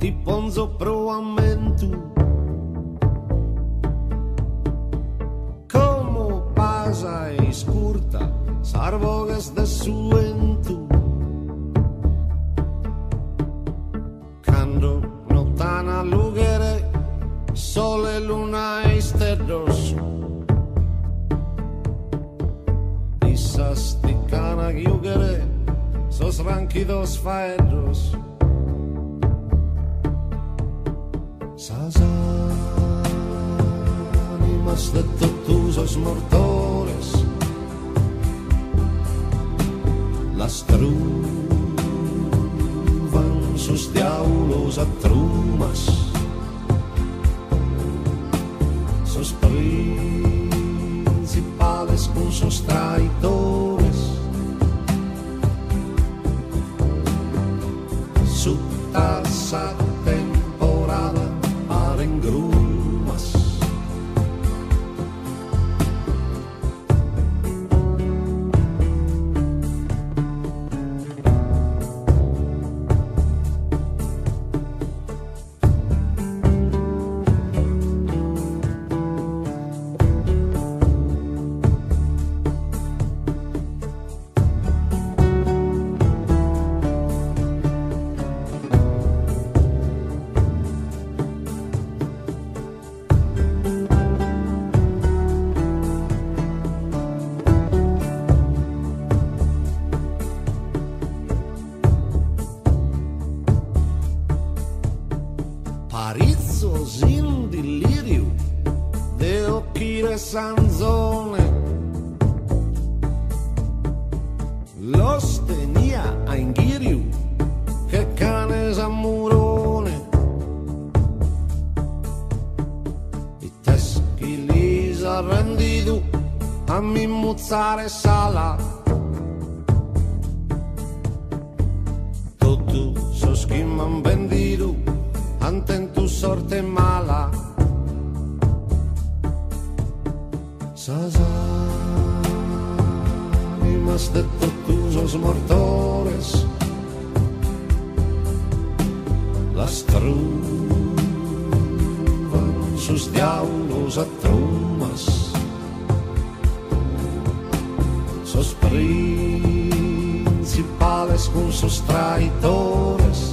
ti ponzo proamento. Como pasa e scurta, sarvogas de suentu. Cando notana lugere, sole, luna e sterdos. Isas di cana giugere, sos ranquidos faedros. Sas ánimas de totus os mortores, las truvan sus diaulos a trumas, sus principales con sus traidores. Su tasa temporada para en grumas. Parizos in delirio de occhire sanzone, los tenía a inghiriu che canes amurone, i teschi lis ha rendido a mi muzzare sala. Tutto so schimman vendido anten tu sorte mala. Sas ánimas de totus os mortores, las truvan sus diaulos a trumas, sos principales con sus traidores.